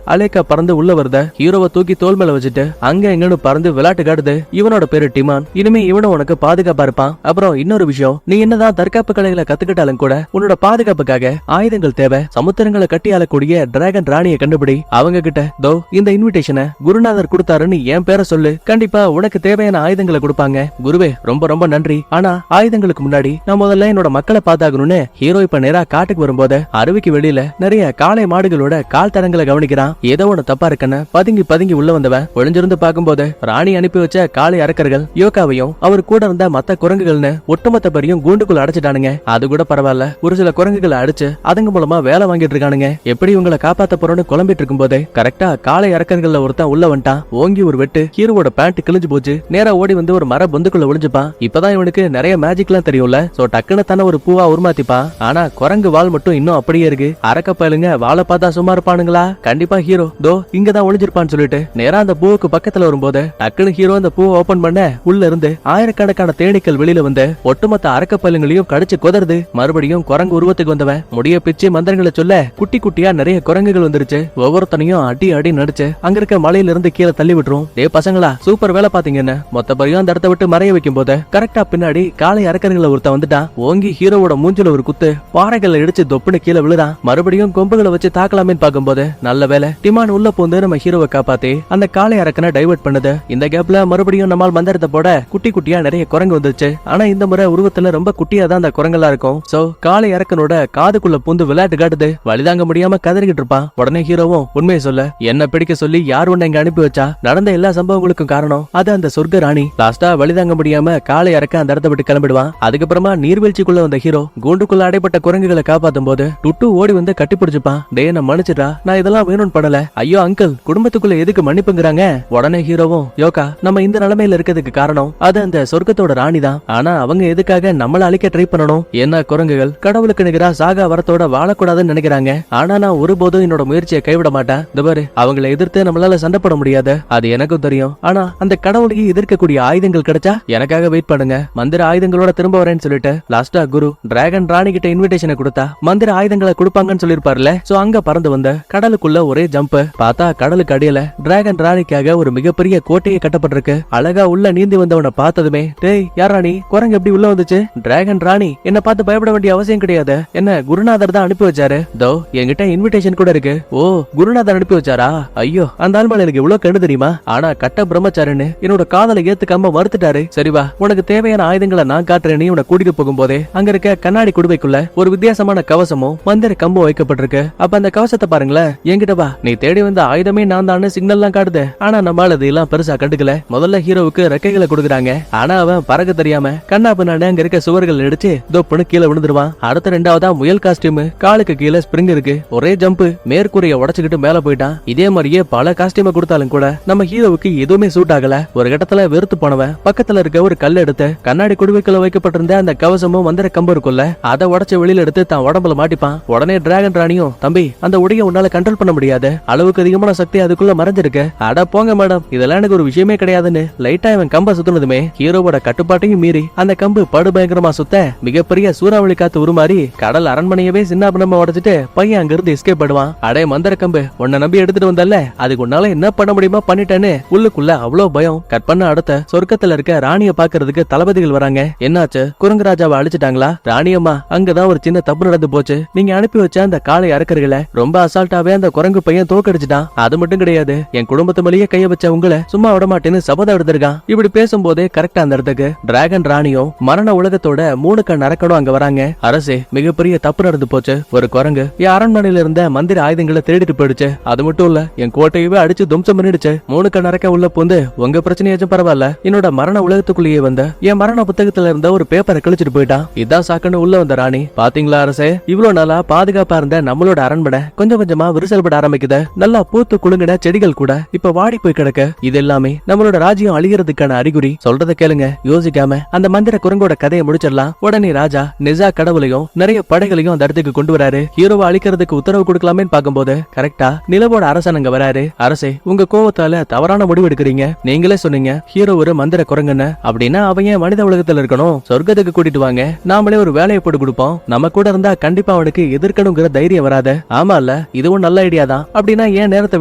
அலேக்கா பறந்து உள்ள வருத. ஹீரோவை தூக்கி தோல் மேல வச்சுட்டு அங்க எங்கன்னு பறந்து விளையாட்டு காடுது. இவனோட பேரு டிமான். இனிமே இவனும் உனக்கு பாதுகாப்பா இருப்பான். அப்புறம் இன்னொரு விஷயம், நீ என்னதான் தற்காப்பு கலைகளை கத்துக்கிட்டாலும் கூட உன்னோட பாதுகாப்புக்காக ஆயுதங்கள் தேவை. சமுத்திரங்களை கட்டி ஆளக்கூடிய டிராகன் ராணியை கண்டுபிடி. அவங்க கிட்ட தோ இந்த இன்விடேஷனை குருநாதர் கொடுத்தாருன்னு என் பேரை சொல்லு. கண்டிப்பா உனக்கு தேவையான ஆயுதங்களை கொடுப்பாங்க. குருவே ரொம்ப ரொம்ப நன்றி. ஆனா ஆயுதங்களுக்கு முன்னாடி நான் முதல்ல என்னோட மக்களை பார்த்தாகணும்னு ஹீரோ இப்ப நேரா காட்டுக்கு வரும்போது அருவிக்கு வெளியில நிறைய காளை மாடுகளோட கால் தடங்களை கவனிக்கிறான். ஏதோ ஒண்ணு தப்பா இருக்குன்னு பதுங்கி பதுங்கி உள்ள வந்தவன் ஒளிஞ்சிருந்து பார்க்கும்போது ராணி அனுப்பி வச்ச காளை அரக்கர்கள் யோகாவையும் அவர் கூட இருந்த மத்த குரங்குகள்னு ஒட்டுமொத்த பேரையும் கூண்டுக்குள்ள அடைச்சிட்டானுங்க. அது கூட பரவாயில்ல, ஒரு சில குரங்குகளை அடிச்சு அதுங்க மூலமா வேலை வாங்கிட்டு இருக்கானுங்க. எப்படி உங்களை காப்பாத்த போறோம்னு குழம்பிட்டு இருக்கும் போது கரெக்டா காளை அரக்கர்கள்ல ஒருத்தன் உள்ள வந்துட்டான். ஓங்கி ஒரு வெட்டு, ஹீரோவோட பேண்ட் கிழிஞ்சு போச்சு. நேரா ஓடி வந்து ஒரு மர பொந்துக்குள்ள ஒளிஞ்சுப்பான். இப்பதான் இவனுக்கு நிறைய மேஜிக் எல்லாம் தெரியும்ல, சோ டக்குன்னு தானே ஒரு பூவா உருமாத்திப்பான். ஆனா குரங்கு வால் மட்டும் இன்னும் அப்படியே இருக்கு. அரக்க பயலுங்க வாழை பார்த்தா சும்மா இருப்பானுங்களா? கண்டிப்பா ஹீரோ தோ இங்கதான் ஒளிஞ்சிருப்பான்னு சொல்லிட்டு நேரா அந்த பூவுக்கு பக்கத்துல வரும்போது டக்குன்னு ஹீரோ அந்த பூவை ஓபன் பண்ண உள்ள இருந்து ஆயிரக்கணக்கான தேனீக்கள் வெளியில வந்து ஒட்டுமொத்த அரக்க பயலுங்களையும் கடிச்சு கொதறுது. மறுபடியும் குரங்கு உருவத்துக்கு வந்தவன் முடிய பிச்சு மந்திரங்களை சொல்ல குட்டி குட்டியா நிறைய குரங்குகள் வந்துருச்சு. ஒவ்வொருத்தனையும் அடி அடி நடிச்சு அங்க இருக்க மலையில இருந்து கீழே தள்ளி விட்டுரும். டே பசங்களா, சூப்பர் வேலை பாத்தீங்கன்னு மொத்த பரியும் அந்த இடத்த விட்டு மறைய வைக்கும் போது கரெக்டா பின்னாடி காளை அரக்கர்களை ஒருத்தன் வந்துட்டான். ஓங்கி ஹீரோவோட மூஞ்சில ஒரு குத்து, பாறைகளை இடிச்சு தொப்புன்னு கீழே விழுறான். மறுபடியும் கொம்புகளை வச்சு தாக்கலாமேன்னு பாக்கும்போது நல்ல வேலை டிமான் உள்ள போந்து நம்ம ஹீரோவை காப்பாத்தி அந்த காளை அரக்கனை டைவர்ட் பண்ணுது. இந்த கேப்ல மறுபடியும் நம்மால் மந்திரத்தை போட குட்டி குட்டியா நிறைய குரங்கு வந்துருச்சு. ஆனா இந்த முறை உருவத்துல ரொம்ப குட்டியா தான் அந்த குரங்கெல்லாம் இருக்கும். சோ காளை அரக்கனோட காதுக்குள்ள பூந்து விளையாட்டு காட்டுது. வழிதாங்க முடியாம கதறிக்கிட்டு இருப்பான். உடனே ஹீரோவும் உண்மையை சொல்ல, என்ன பிடிக்க சொல்லி யார் உன்னை இங்க அனுப்பி வச்சா? நடந்த எல்லா சம்பவங்களுக்கும் காரணம் அது அந்த சொர்க்க ராணி. லாஸ்டா வழிதாங்க முடியாம காளை அரக்க அந்த இடத்த விட்டு கிளம்பிடுவான். அதுக்கப்புறமா நீர்வீழ்ச்சிக்குள்ள வந்த ஹீரோ கூண்டுக்குள்ள அடைப்பட்ட குரங்குகளை காப்பாத்தும் போது டுட்டு ஓடி வந்து கட்டி பிடிச்சுப்பான். டே நான் மன்னிச்சிடா, நான் இதெல்லாம் வேணும்னு பண்ணல. ஐயோ அங்கிள், குடும்பத்துக்குள்ள எதுக்கு மன்னிப்புங்கிறாங்க? உடனே ஹீரோவும் யோகா நம்ம இந்த நிலைமையில இருக்கிறதுக்கு காரணம் அது அந்த சொர்க்கத்தோட ராணி தான். ஆனா அவங்க எதுக்காக நம்மள அழிக்க ட்ரை பண்ணணும்? என்ன குரங்குகள் கடவுளுக்கு நிகரா சாகா வரத்தோட வாழக்கூடாதுன்னு நினைக்கிறாங்க. ஆனா நான் ஒருபோதும் என்னோட முயற்சியை கைவிட மாட்டேன். இந்த பாரு, அவங்களை எதிர்த்து நம்மளால சண்டை போட முடியாது, அது எனக்கும் தெரியும். ஆனா அந்த கடவுளையே எதிர்க்கக்கூடிய ஆயுதங்கள் கிடைச்சா எனக்காக வெயிட் பண்ணுங்க. மந்திர ஆயுதங்களோட திரும்ப வரேன்னு சொல்லிட்டு லாஸ்டா குரு டிராகன் ராணி கிட்ட இன்விடேஷனை கொடுத்தா மந்திர ஆயுதங்களை கொடுப்பாங்கன்னு சொல்லிருப்பாருல. சோ அங்க பறந்து வந்த கடலுக்குள்ள ஒரே ஜம்ப். பார்த்தா கடலுக்கு அடியில டிராகன் ராணிக்காக ஒரு மிகப்பெரிய கோட்டையை கட்டப்பட்டிருக்கு. அழகா உள்ள நீந்தி வந்தவனை பார்த்ததுமே, டேய் யார் ராணி, குரங்கு எப்படி உள்ள வந்துச்சு? டிராகன் ராணி என்ன பார்த்து பயப்பட வேண்டிய அவசியம் கிடையாது, என்ன குருநாதர் தான் அனுப்பி வச்சாரு. தோ என்கிட்ட இன்விடேஷன் கூட இருக்கு. ஓ குருநாதர் அனுப்பி வச்சாரா? ஐயோ அந்த ஆள் மேல எனக்கு இவ்வளவு கெடு தெரியுமா? ஆனா கட்ட பிரம்மச்சாரின்னு என்னோட காதலை ஏத்துக்காம மறுத்துட்டாரு. சரிவா, உனக்கு தேவையான ஆயுதங்களை நான் காட்டுறேன்னு உன்னை கூட்டிட்டு போகும்போதே அங்க இருக்க கண்ணாடி குடுவைக்குள்ள ஒரு வித்தியாசமான கவசமும் மந்திர கம்பும் வைக்கப்பட்டிருக்கு. அப்ப அந்த கவசத்தை பாருங்களேன், என்கிட்ட வா, நீ தேடி வந்த ஆயுதமே நான் தான் சிக்னல் எல்லாம் காட்டுது. ஆனா நம்மளால இதெல்லாம் பெருசா கண்டுக்கல. முதல்ல ஹீரோவுக்கு ரெக்கைகளை கொடுக்குறாங்க. ஆனா அவன் பறக்க தெரியாம கண்ணா பின்னாடி அங்க இருக்க சுவர்கள் அடிச்சு தொப்புன்னு கீழே விழுந்துருவான். அடுத்த ரெண்டாவதா முயல் காஸ்டியூம், காலுக்கு கீழே ஸ்பிரிங் இருக்கு, ஒரே ஜம்ப், மேற்கூரைய உடைச்சுக்கிட்டு மேல போயிட்டான். இதே மாதிரியே பல காஸ்டியூம் கொடுத்தாலும் கூட நம்ம ஹீரோவுக்கு எதுவுமே சூட் ஆகல. ஒரு கட்டத்துல வெறுத்து போனவன் பக்கத்துல இருக்க ஒரு கல் எடுத்து கண்ணாடி குடுவைக்குள்ள வைக்கப்பட்டிருந்த அந்த கவசமும் மந்திர கம்பு இருக்குல்ல அதை உடைச்சு வெளியில எடுத்து தான் உடம்புல மாட்டிப்பான். உடனே டிராகன் ராணியும், தம்பி அந்த உடைய உன்னால கண்ட்ரோல் பண்ண முடியாது, அளவுக்கு அதிகமான சக்தி அதுக்குள்ள மறைஞ்சிருக்கு. அட போங்க மேடம், இதெல்லாம் எனக்கு ஒரு விஷயமே கிடையாதுன்னு லைட்டா இவன் கம்ப சுத்துனதுமே ஹீரோவோட கட்டுப்பாட்டையும் மீறி அந்த கம்பு படு பயங்கரமா சுத்த மிகப்பெரிய சூறாவளி காத்து உருமாறி கடல் அரண்மனையவே சின்ன பின்னமா உடைச்சிட்டு பையன் அங்க இருந்து எஸ்கேப் பண்ணுவான். அடே மந்திர கம்பு, உன்னை நம்பி எடுத்துட்டு வந்தல்ல, அதுக்கு உன்னால என்ன பண்ண முடியுமா பண்ணிட்டேன்னு உள்ளுக்குள்ள அவ்வளவு பயம். கட் பண்ண அடுத்த சொர்க்கத்துல இருக்க ராணிய பாக்குறதுக்கு தளபதிகள் வராங்க. என்னாச்சு, குரங்குராஜாவை அழிச்சிட்டாங்களா? ராணியம்மா, அங்கதான் ஒரு சின்ன தப்பு நடந்து போச்சு. நீங்க அனுப்பி வச்ச அந்த காளை அரக்கர்களை ரொம்ப அசால்ட்டாவே அந்த குரங்கு பையன் தோக்கடிச்சிட்டான். அது மட்டும் கிடையாது, என் குடும்பத்து மேலேயே கைய வச்ச உங்களை சும்மா விட மாட்டேன்னு சபதம் எடுத்திருக்கான். இப்படி பேசும்போதே கரெக்டா அந்த இடத்துக்கு டிராகன் ராணியும் மரண உலகத்தோட 3 கண் அரக்கனும் அங்க வராங்க. அரசே, மிகப்பெரிய தப்பு நடந்து போச்சு. ஒரு குரங்கு என் அரண்மனையில இருந்த மந்திர ஆயுதங்களை திருடிட்டு போயிடுச்சு. அது மட்டும் இல்ல, என் கோட்டையவே அடிச்சு தும்சம் பண்ணிடுச்சு. 3 கண் அரக்க உள்ள புந்து உங்க பிரச்சனையாச்சும் பரவாயில்ல, என்னோட மரண உலகத்துக்குள்ளேயே வந்த என் மரண புத்தகத்துல இருந்த ஒரு பேப்பரை கிழிச்சிட்டு போயிட்டான். இதான் சாக்குன்னு உள்ள வந்த ராணி. பாத்தீங்களா அரசே, இவ்வளவு நாளா பாதுகாப்பா இருந்த நம்மளோட அரண்மனை கொஞ்சம் கொஞ்சமா விரிசல்பட ஆரம்பிக்குது. நல்லா பூத்து குலுங்கின செடிகள் கூட இப்ப வாடி போய் கிடக்க. இது எல்லாமே நம்மளோட ராஜ்யம் அழிகிறதுக்கான அறிகுறி. சொல்றத கேளுங்க, யோசிக்காம அந்த மந்திர குரங்கோட கதையை முடிச்சிடலாம். உடனே ராஜா நிஜா கடவுளையும் நிறைய படைகளையும் அந்த இடத்துக்கு கொண்டு வராரு. ஹீரோவை அழிக்கிறதுக்கு உத்தரவு கொடுக்கலாமே பார்க்கும்போது கரெக்டா நிலவோட அரசன் அங்க வராரு. அரசே, உங்க கோவத்தால தவறான முடிவு எடுக்கிறீங்க. நீங்களே சொன்னீங்க ஹீரோ ஒரு மந்திர குரங்குன்னு. அப்படின்னா அவன் ஏன் மனித உலகத்துல இருக்கணும்? சொர்க்கத்துக்கு கூட்டிட்டு வாங்க, நாமளே ஒரு வேலையை போட்டு கொடுப்போம். நம்ம கூட இருந்தா கண்டிப்பா அவனுக்கு எதிர்க்கணுங்கிற தைரியம் வராது. ஆமா இல்ல, இதுவும் நல்ல ஐடியா தான். அப்படின்னா ஏன் நேரத்தை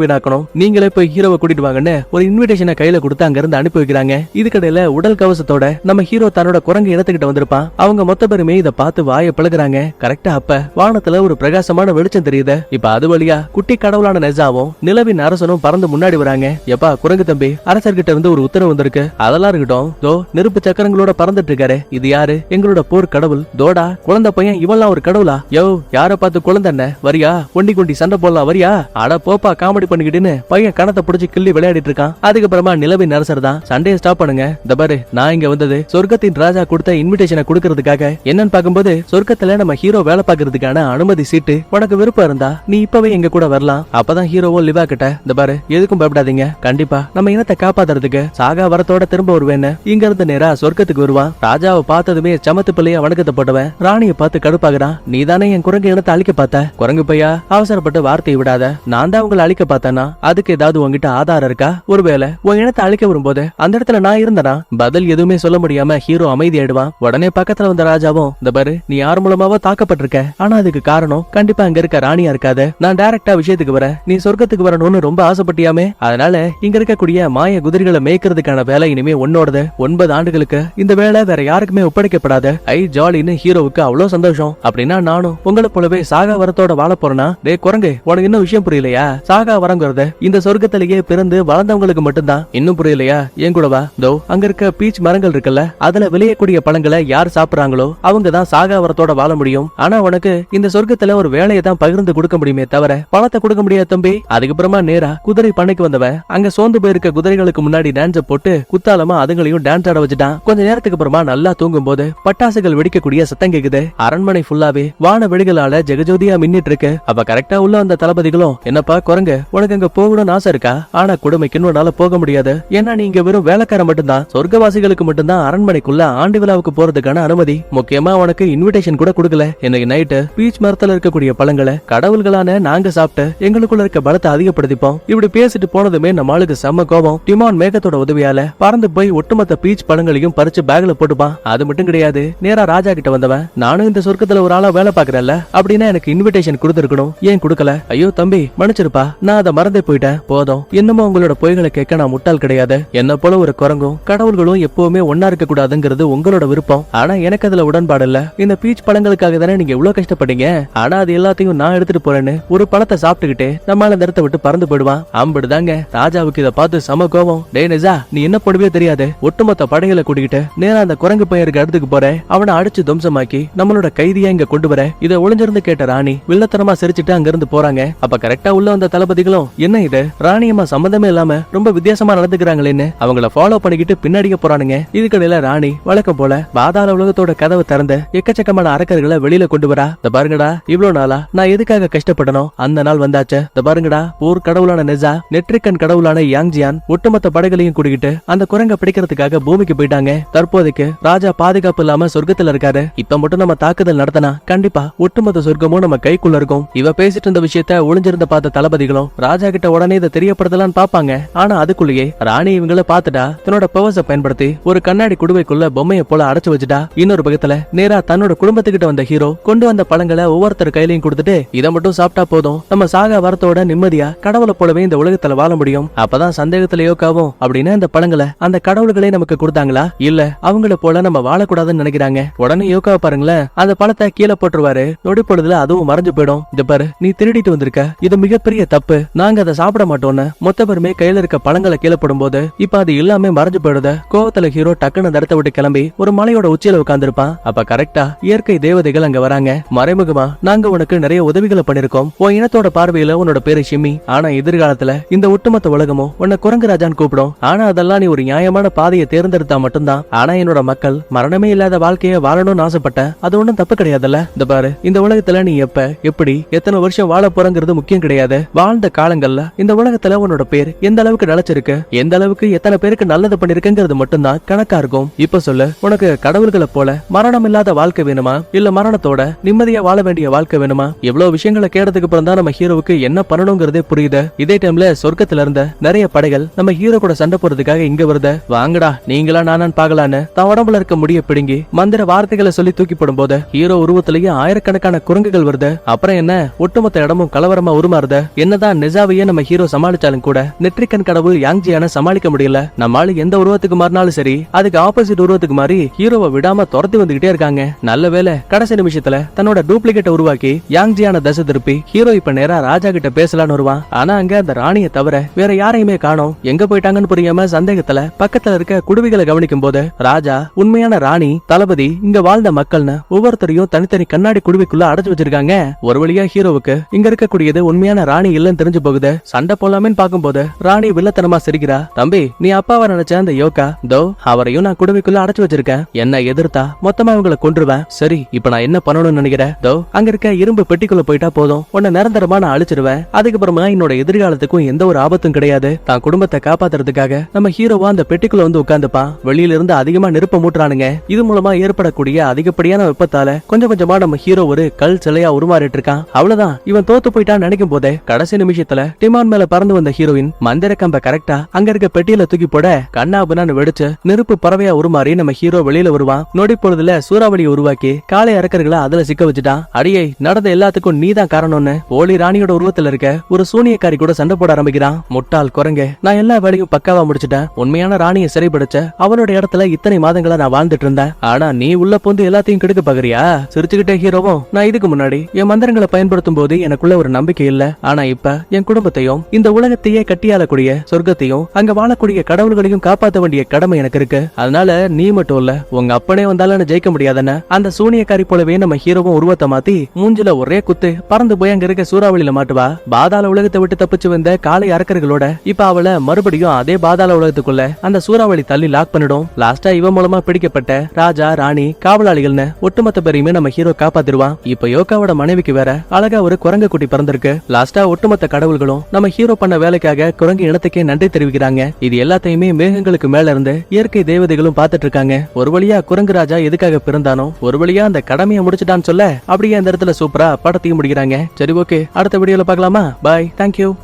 வீணாக்கணும்? நீங்களே போய் ஹீரோவை கூட்டிட்டு வாங்கன்னு ஒரு இன்விடேஷனை கையில கொடுத்து அங்க இருந்து அனுப்பி வைக்கிறாங்க. இதுக்கடையில உடல் கவசத்தோட நம்ம ஹீரோ தன்னோட குரங்கு இடத்துக்கிட்ட வந்திருப்பான். அவங்க மொத்த பேருமே இதை பார்த்து வாயை பழகுறாங்க. கரெக்டா அப்ப வானத்துல ஒரு பிரகாசமான வெளிச்சம் தெரியுது. இப்ப அது வழியா குட்டி கடவுளான நெஜாவும் நிலவின் அரசனும் பறந்து முன்னாடி வராங்க. எப்பா குரங்கு தம்பி, அரசர்கிட்ட இருந்து ஒரு உத்தரவு வந்திருக்கு. அதெல்லாம் இருக்கட்டும், தோ நெருப்பு சக்கரங்களோட பறந்துட்டு இருக்காரு, இது யாரு? எங்களோட போர் கடவுள் தோடா. குழந்தை பையன் இவெல்லாம் ஒரு கடவுளா? யோ, யார பார்த்து குழந்தை என்ன வரியா? ஒண்டி கொண்டி சண்டை போடலாம் வரியா? அட போப்பா காமெடி பண்ணிக்கிட்டுன்னு பையன் கணத்தை பிடிச்சி கிள்ளி விளையாடிட்டு இருக்கான். அதுக்கப்புறமா நிலவின் அரசர் தான், சண்டையை ஸ்டாப் பண்ணுங்க, இந்த பாரு நான் இங்க வந்தது சொர்க்கத்தின் ராஜா கொடுத்த இன்விடேஷனை கொடுக்கறதுக்காக. என்னன்னு பார்க்கும்போது சொர்க்கத்துல நம்ம ஹீரோ வேலை பார்க்கறதுக்கான அனுமதி சீட்டு. உனக்கு விருப்பம் இருந்தா நீ இப்பவே எங்க கூட வரலாம். அப்பதான் ஹீரோவும் லிவா கிட்ட, இந்த பாரு எதுக்கும் பயப்படாதீங்க, கண்டிப்பா நம்ம இனத்தை காப்பாத்துறதுக்கு சாகா வரத்தோட திரும்ப வருவேன்னு இங்க இருந்து நேரா சொர்க்கத்துக்கு வருவான். ராஜாவை பார்த்ததுமே சமத்து பிள்ளைய வணக்கத்தை போட்டவன் ராணியை பார்த்து கடுப்பாகிறான். நீ தானே என் குரங்கு இனத்தை அழிக்க பார்த்த? குரங்கு பையா, அவசரப்பட்டு வார்த்தையை விடாத. நான் தான் உங்களை அழிக்க பார்த்தேனா? அதுக்கு ஏதாவது உங்ககிட்ட ஆதாரம் இருக்கா? ஒருவேளை உன் இனத்தை அழிக்க வரும்போது அந்த இடத்துல நான் இருந்தனா? பதில் எதுவுமே சொல்ல முடியாம ஹீரோ அமைதி ஆயிடுவான். உடனே பக்கத்துல வந்த ராஜாவும், இந்த பாரு நீ யார் மூலமாவோ தாக்கப்பட்டிருக்க, ஆனா அதுக்கு காரணம் கண்டிப்பா அங்க இருக்க ராணியா இருக்காது. நான் டைரக்டா விஷயத்துக்கு வரேன். நீ சொர்க்கத்துக்கு வரணும்னு ரொம்ப ஆசைப்பட்டியாமே, அதனால இங்க இருக்கக்கூடிய மாய குதிரைகளை மேய்க்கிறதுக்கான வேலை இனிமே உன்னோடது. 9 ஆண்டுகளுக்கு இந்த வேலை வேற யாருக்குமே ஒப்படைக்கப்படாது. ஐ ஜாலின்னு ஹீரோவுக்கு அவ்வளவு சந்தோஷம். அப்படின்னா நானும் உங்களை போலவே சாகா வரத்தோட வாழ போறேனா? டே குரங்கு, உனக்கு இன்னும் விஷயம் புரியலையா? சாகா வரங்கிறது இந்த சொர்க்கத்திலேயே பிறந்து வளர்ந்தவங்களுக்கு மட்டும்தான். இன்னும் புரியலையா? ஏன் கூடவா? தோ அங்க இருக்க பீச் மரங்கள் இருக்குல்ல, அதுல விளையக்கூடிய பழங்களை யார் சாப்பிடுறாங்களோ அவங்க தான் சாகா வரத்தோட வாழ முடியும். ஆனா உனக்கு இந்த சொர்க்கத்துல ஒரு வேலையை தான் பகிர்ந்து கொடுக்க முடியுமே தவிர பணத்தை கொடுக்க முடியாது தம்பி. அதுக்கப்புறமா நேரா குதிரை பண்ணைக்கு வந்தவன் அங்க சோர்ந்து போயிருக்க குதிரைகளுக்கு முன்னாடி டான்ஸ போட்டு குத்தாலமா அதுங்களையும் டான்ஸ் ஆட வச்சுட்டான். கொஞ்ச நேரத்துக்கு அப்புறமா நல்லா தூங்கும் போது பட்டாசுகள் வெடிக்கக்கூடிய சத்தம் கேக்குது. அரண்மனை ஃபுல்லாவே வான வெடிகளால ஜெகஜோதியா மின்னிட்டு இருக்கு. அப்ப கரெக்டா உள்ள வந்த தளபதிகளும், என்னப்பா குரங்கு, உனக்கு அங்க போகணும்னு ஆசை இருக்கா? ஆனா கொடுமைக்கு உன்னால போக போக முடியாது. ஏன்னா நீங்க வெறும் வேலைக்கார மட்டும்தான். சொர்க்கவாசிகளுக்கு மட்டும்தான் அரண்மனைக்குள்ள ஆண்டு விழாவுக்கு போறதுக்கான அனுமதி. முக்கியமா உனக்கு இன்விடேஷன் கூட கொடுக்கல. இன்னைக்கு நைட்டு பீச் மரத்துல இருக்கக்கூடிய பழங்களை கடவுள்களான நாங்க சாப்பிட்டு எங்களுக்குள்ள இருக்க பலத்தை அதிகப்படுத்திப்போம். இப்படி பேசிட்டு போனதுமே நம்ம ஆளுக்கு செம்ம கோபம். டிமான் மேகத்தோட உதவியால பறந்து போய் ஒட்டுமொத்த பீச் பழங்களையும் பறிச்சு பேக்ல போட்டுப்பான். அது மட்டும் கிடையாது, நேரா ராஜா கிட்ட வந்தவன், நானும் இந்த சொர்க்கத்துல ஒரு ஆளா வேலை பாக்குறேன்ல, அப்படின்னா எனக்கு இன்விடேஷன் கொடுத்திருக்கணும், ஏன் கொடுக்கல? ஐயோ தம்பி மன்னிச்சிருப்பா, நான் அதை மறந்தே போயிட்டேன். போதும், இன்னமும் உங்களோட பொய்களை கேட்க நான் முட்டாள் கிடையாது. என்ன போல ஒரு குரங்கும் கடவுள்களும் எப்பவுமே ஒன்னா இருக்க கூடாதுங்கிறது உங்களோட விருப்பம். ஆனா எனக்கு அதுல உடன்பாடு இல்ல. இந்த பீச் பழங்களுக்காக தானே நீங்க எவ்வளவு கஷ்டப்பட்டீங்க. ஆனா அது எல்லாத்தையும் நான் எடுத்துட்டு போறேன்னு ஒரு பழத்தை சாப்பிட்டுக்கிட்டு நம்மளால இந்த இடத்தை விட்டு பறந்து போயிடுவான். அம்பிடுதாங்க. ராஜாவுக்கு இதை பார்த்து சம கோபம். டே நிஜா, நீ என்ன பண்ணுவே தெரியாது. ஒட்டுமொத்த படைகளை கூட்டிக்கிட்டு நேரா அந்த குரங்கு பையனுக்கு இடத்துக்கு போற, அவனை அடிச்சு துவம்சமாக்கி நம்மளோட கைதியா இங்க கொண்டு வர. இதை ஒளிஞ்சிருந்து கேட்ட ராணி வில்லத்தனமா சிரிச்சுட்டு அங்க இருந்து போறாங்க. அப்ப கரெக்டா உள்ள வந்த தளபதிகளும், என்ன இது ராணியம்மா சம்பந்தமே இல்லாம ரொம்ப வித்தியாசமா நடந்துக்கிறாங்களேன்னு அவங்கள ஃபாலோ பண்ணிக்கிட்டு பின்னாடியே போறானுங்க. இதுக்கடையில ராணி வழக்கம் போல பாதாள உலகத்தோட கதவை திறந்து எக்கச்சக்கமான அரக்கர்களை வெளியில கொண்டு வரா. இந்த பாருங்கடா, இவ்வளவு நாளா நான் எதுக்காக கஷ்டப்படணும், அந்த நாள் வந்தாச்சு. இந்த பாருங்கடா, ஊர் கடவுளான நெசா, நெற்றிக்கன் கடவுளான யாங்ஜியான் ஒட்டுமொத்த படைகளையும் கூட்டிக்கிட்டு அந்த குரங்க பிடிக்கிறதுக்காக பூமிக்கு போயிட்டாங்க. தற்போதைக்கு ராஜா பாதுகாப்பு இல்லாம சொர்க்கத்துல இருக்காரு. இப்ப மட்டும் நம்ம தாக்குதல் நடத்தினா கண்டிப்பா ஒட்டுமொத்த சொர்க்கமும் நம்ம கைக்குள்ள இருக்கும். இவ பேசிட்டு இருந்த விஷயத்த ஒளிஞ்சிருந்த பார்த்த தளபதிகளும் ராஜா கிட்ட உடனே இதை தெரியப்படுத்தலான்னு பாப்பாங்க. ஆனா அதுக்குள்ளேயே ராணி இவங்கள பாத்துட்டா தன்னோட பவர்ஸ பயன்படுத்தி ஒரு கண்ணாடி குடுவைக்குள்ள பொம்மையை போல அடைச்சு வச்சுட்டா. இன்னொரு பக்கத்துல நேரா தன்னோட குடும்பத்துக்கிட்ட வந்த ஹீரோ கொண்டு வந்த பழங்களை ஒவ்வொருத்தர் கையிலையும் கொடுத்துட்டு, இதை மட்டும் சாப்பிட்டா போதும், நம்ம சாக வரத்தோட நிம்மதியா கடவுளை போலவே இந்த உலகத்துல வாழ முடியும். அப்பதான் சந்தேகத்துல யோகாவும் அப்படின்னு அந்த பழங்களை அந்த கடவுள்களே நமக்கு கொடுத்தாங்களா, இல்ல அவங்கள போல நம்ம வாழக்கூடாதுன்னு நினைக்கிறாங்க. உடனே யோகாவை பாருங்களேன், அந்த பழத்தை கீழே போட்டுருவாரு. நொடி பொழுதுல அதுவும் மறைஞ்சு போயிடும். இந்த பாரு, நீ திருடிட்டு வந்திருக்க, இது மிகப்பெரிய தப்பு, நாங்க அதை சாப்பிட மாட்டோம்னு மொத்த பேருமே கையில இருக்க பழங்களை கீழே போடும்போது இப்ப அது எல்லாமே மறைஞ்சு போயிடுது. கோவத்துல ஹீரோ டக்குன்னு தடத்தை விட்டு கிளம்பி ஒரு மலையோட உச்சியில உட்கார்ந்துருப்பான். அப்ப கரெக்டா இயற்கை தேவதைகள் அங்க வராங்க. மறைமுகமா, நாங்க உனக்கு நிறைய உதவிகளை பண்ணிருக்கோம், உன் இனத்தோட பார்வையில உன்னோட பேரு ஷிமி, ஆனா எதிர்காலத்துல இந்த ஒட்டுமொத்த உலகமும் உன்னை குரங்கு ராஜான்னு கூப்பிடும். ஆனா அதெல்லாம் நீ ஒரு நியாயமான பாதையை தேர்ந்தெடுத்தா மட்டும்தான். ஆனா என்னோட மக்கள் மரணமே இல்லாத வாழ்க்கையை வாழணும்னு ஆசைப்பட்ட, அது ஒண்ணும் தப்பு கிடையாதுல்ல. இந்த பாரு, இந்த உலகத்துல நீ எப்ப எப்படி எத்தனை வருஷம் வாழ போறங்கிறது முக்கியம் கிடையாது. வாழ்ந்த காலங்கள்ல இந்த உலகத்துல உன்னோட பேர் எந்த அளவுக்கு நிலைச்சிருக்கு, எந்த அளவுக்கு எத்தனை பேருக்கு நல்லது பண்ணிருக்குங்கிறது மட்டும்தான் கணக்கா இருக்கும். இப்ப சொல்லு, உனக்கு கடவுள்களை போல மரணம் இல்லாத வாழ்க்கை வேணுமா, இல்ல மரணத்தோட நிம்மதியா வாழ வேண்டிய வாழ்க்கை வேணுமா? எவ்வளவு விஷயங்களை கேட்டதுக்கு அப்புறம் தான் நம்ம ஹீரோவுக்கு என்ன பண்ணணுங்கிறதே புரியுது. இதே டைம்ல சொர்க்கத்துல இருந்த நிறைய படைகள் நம்ம ஹீரோ கூட சண்டை போறதுக்காக இங்க வருது. வாங்கடா நீங்களா நானான்னு பாக்கலான்னு தன் உடம்புல இருக்க முடிய பிடுங்கி மந்திர வார்த்தைகளை சொல்லி தூக்கி போடும் போது ஹீரோ உருவத்திலேயே ஆயிரக்கணக்கான குரங்குகள் வருது. அப்புறம் என்ன, ஒட்டுமொத்த இடமும் கலவரமா உருமாறுது. என்னதான் நிஜாவையே நம்ம ஹீரோ சமாளிச்சாலும் கூட நெற்றிக்கன் கடவுள் யாங்ஜியான சமாளிக்க முடியல. நம்மால எந்த உருவத்துக்கு மாறினாலும் சரி, அதுக்கு ஆப்போசிட் உருவத்துக்கு மாறி ஹீரோவை விடாம துரத்தி வந்துகிட்டே இருக்காங்க. நல்ல வேலை, கடைசி நிமிஷத்துல தன்னோட டூப்ளிகேட்டை உருவாக்கி யாங்ஜியான தசை திருப்பி ஹீரோ இப்ப நேரா ராஜா கிட்ட பேசலான்னு வருவான். ஆனா அங்க அந்த ராணியை தவிர வேற யாரையுமே காணோம். எங்க போயிட்டாங்கன்னு புரியாம சந்தேகத்துல பக்கத்துல இருக்க குடுவிகளை கவனிக்கும் போது ராஜா உண்மையான ராணி தளபதி இங்க வாழ்ந்த மக்கள்னு ஒவ்வொருத்தரையும் தனித்தனி கண்ணாடி குடுவிக்குள்ள அடைச்சு வச்சிருக்காங்க. ஒரு வழியா ஹீரோவுக்கு இங்க இருக்கக்கூடியது உண்மையான ராணி இல்லன்னு தெரிஞ்சு போகுது. சண்டை போலாமேன்னு பாக்கும்போது ராணி வில்லத்தனமா சிரிக்கிறா. தம்பி, நீ அப்பாவை நினைச்ச அந்த யோகா தோ, அவரையும் நான் குடுவிக்குள்ள அடைச்சு வச்சிருக்கேன். என்ன எதிர்த்தா மொத்தமா இவங்களை கொன்றுவேன். சரி, இப்ப நான் என்ன பண்ணணும்னு நினைக்கிறேன்? தோ, அங்க இருக்க இரும்பு பெட்டிக்குள்ள போயிட்டா போதும், உன்னை நிரந்தரமா நான் அழிச்சிருவேன். அதுக்கப்புறமா என்னோட எதிர்காலத்துக்கும் எந்த ஒரு ஆபத்தும் கிடையாது. தான் குடும்பத்தை காப்பாத்துறதுக்காக நம்ம ஹீரோவா அந்த பெட்டிக்குள்ள வந்து உட்கார்ந்துப்பான். வெளியில இருந்து அதிகமா நெருப்ப மூட்டுறானுங்க. இது மூலமா ஏற்படக்கூடிய அதிகப்படியான வெப்பத்தால கொஞ்சம் கொஞ்சமா நம்ம ஹீரோ ஒரு கல் சிலையா உருமாறிட்டு இருக்கான். அவ்வளவுதான், இவன் தோத்து போயிட்டான்னு நினைக்கும் போதே கடைசி நிமிஷத்துல டிமான் மேல பறந்து வந்த ஹீரோயின் மந்திர கம்ப கரெக்டா அங்க இருக்க பெட்டியில தூக்கி போட கண்ணாபுனான்னு வெடிச்சு நெருப்பு பறவையா உருமாறி நம்ம ஹீரோ வெளியில வருவான். நொடி பொழுதுல சூறாவளியை உருவாக்கி காலை அரக்கர்களை அதுல சிக்க வச்சுட்டான். அடியை, நடந்த எல்லாத்துக்கும் நீதான் காரணம்னு போலி ராணியோட உருவத்துல இருக்க ஒரு சூனியக்காரி கூட சண்டை போட ஆரம்பிக்கிறான். முட்டாள் குரங்கே, நான் எல்லா வேலையும் பக்காவா முடிச்சிட்டேன். உண்மையான ராணியை சிறைபிடிச்ச அவனோட இடத்துல இத்தனை மாதங்களா நான் வாழ்ந்துட்டு இருந்தேன். ஆனா நீ உள்ள போந்து எல்லாத்தையும் கெடுக்க பாக்குறியா? சிரிச்சுக்கிட்டே ஹீரோவும், நான் இதுக்கு முன்னாடி என் மந்திரங்களை பயன்படுத்தும் போது எனக்குள்ள ஒரு நம்பிக்கை இல்ல. ஆனா இப்ப என் குடும்பத்தையும் இந்த உலகத்தையே கட்டியாளக்கூடிய சொர்க்கத்தையும் அங்க வாழக்கூடிய கடவுள்களையும் காப்பாற்ற வேண்டிய கடமை எனக்கு இருக்கு. அதனால நீ மட்டும் இல்ல, உங்க அப்பனே வந்தாலும் ஜெயிக்க முடியாதுன்னு அந்த சூனியக்காரி போலவே நம்ம ஹீரோவும் உருவத்தை மாத்தி மூஞ்சில ஒரே குத்து பறந்து போய் அங்க இருக்க சூறாவளியில மாட்டுவா. பாதாள உலகத்தை விட்டு தப்பிச்சு வந்த காலை அரக்கர்களோட இப்ப அவளை மறுபடியும் அதே பாதாள உலகத்துக்குள்ள அந்த சூறாவளி தள்ளி லாக் பண்ணிடும். லாஸ்டா இவன் மூலமா பிடிக்கப்பட்ட ராஜா ராணி காவலாளிகள்னு ஒட்டுமொத்த பேரையுமே நம்ம ஹீரோ காப்பாத்திருவான். இப்ப யோகாவோட மனைவிக்கு வேற அழகா ஒரு குரங்கு குட்டி பிறந்திருக்கு. லாஸ்டா ஒட்டுமொத்த கடவுள்களும் நம்ம ஹீரோ பண்ண வேலைக்காக குரங்கு இனத்துக்கே நன்றி நன்றி தெரிவிக்கிறாங்க. இது எல்லாத்தையுமே மேகங்களுக்கு மேல இருந்து இயற்கை தேவதைகளும் பார்த்துட்டு இருக்காங்க. ஒரு வழியா குரங்கு ராஜா எதுக்காக பிறந்தானோ ஒரு வழியா அந்த கடமையை முடிச்சிட்டான்னு சொல்ல அப்படியே அந்த இடத்துல சூப்பரா படத்தையும் முடிக்கிறாங்க. சரி, ஓகே, அடுத்த வீடியோல பார்க்கலாமா? பாய், தேங்க்யூ.